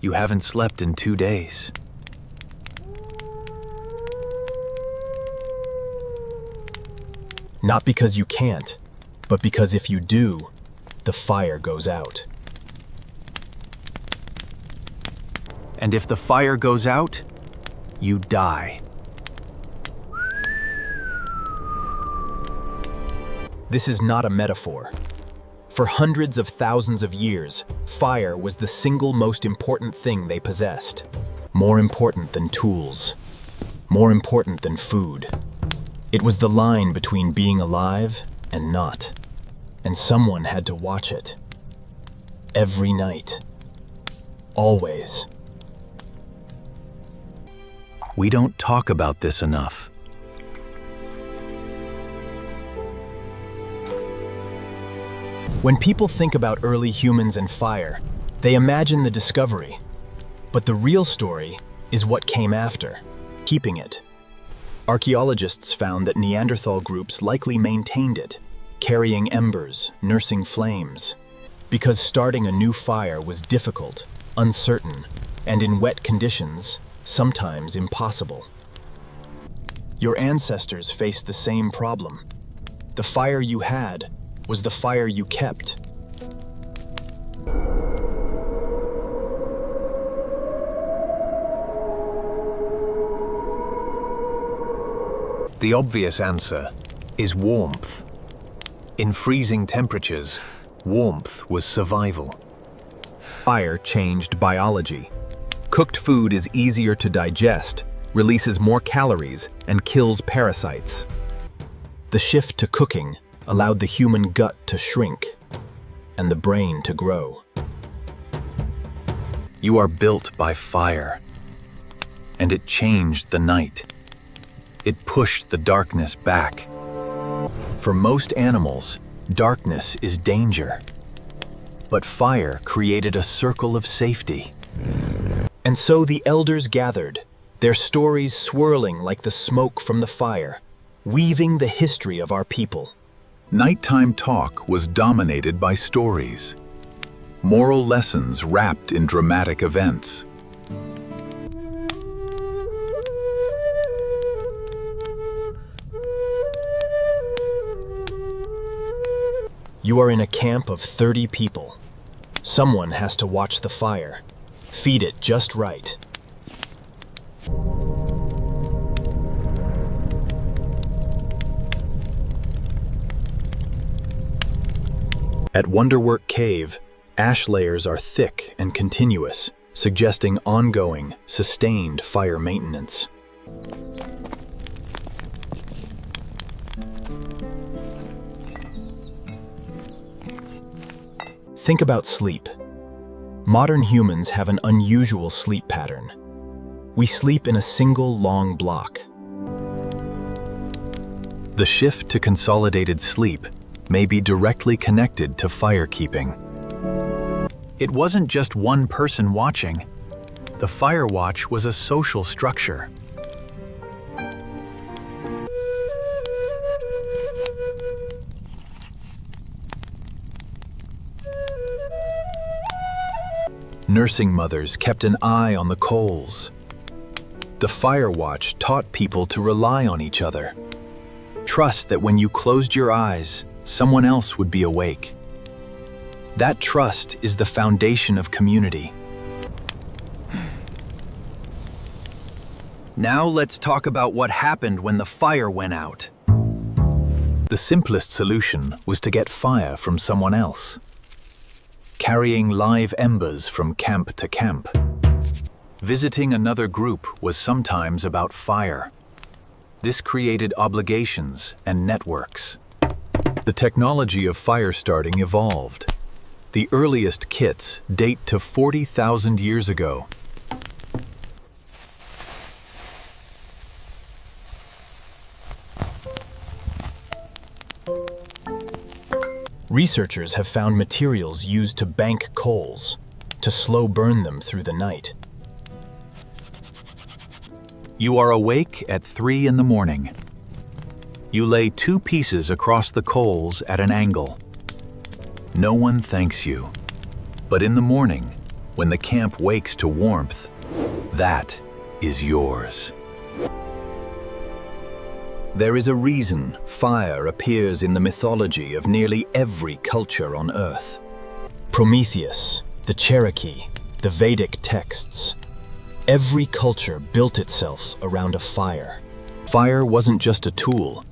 You haven't slept in 2 days. Not because you can't, but because if you do, the fire goes out. And if the fire goes out, you die. This is not a metaphor. For hundreds of thousands of years, fire was the single most important thing they possessed. More important than tools. More important than food. It was the line between being alive and not. And someone had to watch it. Every night. Always. We don't talk about this enough. When people think about early humans and fire, they imagine the discovery. But the real story is what came after, keeping it. Archaeologists found that Neanderthal groups likely maintained it, carrying embers, nursing flames, because starting a new fire was difficult, uncertain, and in wet conditions, sometimes impossible. Your ancestors faced the same problem. The fire you had was the fire you kept. The obvious answer is warmth. In freezing temperatures, warmth was survival. Fire changed biology. Cooked food is easier to digest, releases more calories, and kills parasites. The shift to cooking allowed the human gut to shrink and the brain to grow. You are built by fire, and it changed the night. It pushed the darkness back. For most animals, darkness is danger, but fire created a circle of safety. And so the elders gathered, their stories swirling like the smoke from the fire, weaving the history of our people. Nighttime talk was dominated by stories, moral lessons wrapped in dramatic events. You are in a camp of 30 people. Someone has to watch the fire, feed it just right. At Wonderwerk Cave, ash layers are thick and continuous, suggesting ongoing, sustained fire maintenance. Think about sleep. Modern humans have an unusual sleep pattern. We sleep in a single long block. The shift to consolidated sleep may be directly connected to fire keeping. It wasn't just one person watching. The fire watch was a social structure. Nursing mothers kept an eye on the coals. The fire watch taught people to rely on each other. Trust that when you closed your eyes, someone else would be awake. That trust is the foundation of community. Now let's talk about what happened when the fire went out. The simplest solution was to get fire from someone else. Carrying live embers from camp to camp. Visiting another group was sometimes about fire. This created obligations and networks. The technology of fire starting evolved. The earliest kits date to 40,000 years ago. Researchers have found materials used to bank coals, to slow burn them through the night. You are awake at 3 in the morning. You lay 2 pieces across the coals at an angle. No one thanks you, but in the morning, When the camp wakes to warmth, that is yours. There is a reason fire appears in the mythology of nearly every culture on Earth. Prometheus, the Cherokee, the Vedic texts. Every culture built itself around a fire. Fire wasn't just a tool,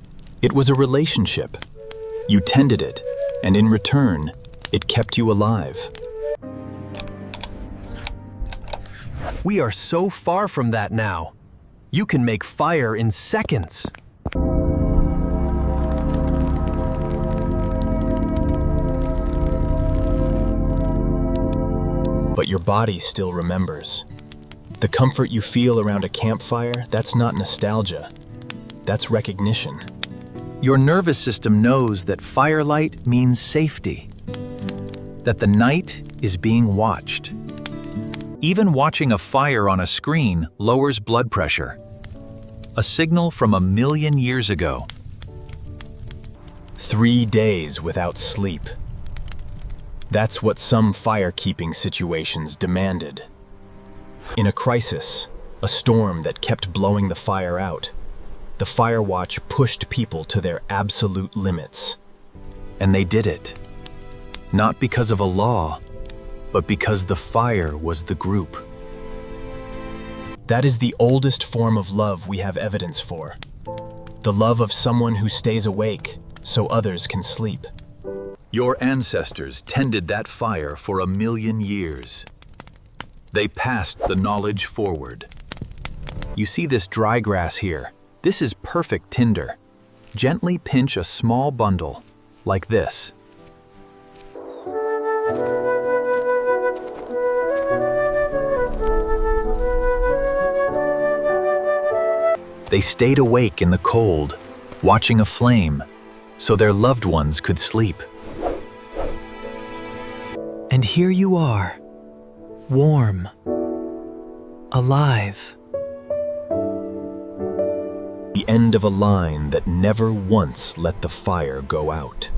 it was a relationship. You tended it, and in return, it kept you alive. We are so far from that now. You can make fire in seconds. But your body still remembers. The comfort you feel around a campfire, that's not nostalgia. That's recognition. Your nervous system knows that firelight means safety, that the night is being watched. Even watching a fire on a screen lowers blood pressure, a signal from 1,000,000 years ago. 3 days without sleep. That's what some fire-keeping situations demanded. In a crisis, a storm that kept blowing the fire out, the fire watch pushed people to their absolute limits. And they did it. Not because of a law, but because the fire was the group. That is the oldest form of love we have evidence for. The love of someone who stays awake so others can sleep. Your ancestors tended that fire for 1,000,000 years. They passed the knowledge forward. You see this dry grass here? This is perfect tinder. Gently pinch a small bundle, like this. They stayed awake in the cold, watching a flame, so their loved ones could sleep. And here you are, warm, alive. The end of a line that never once let the fire go out.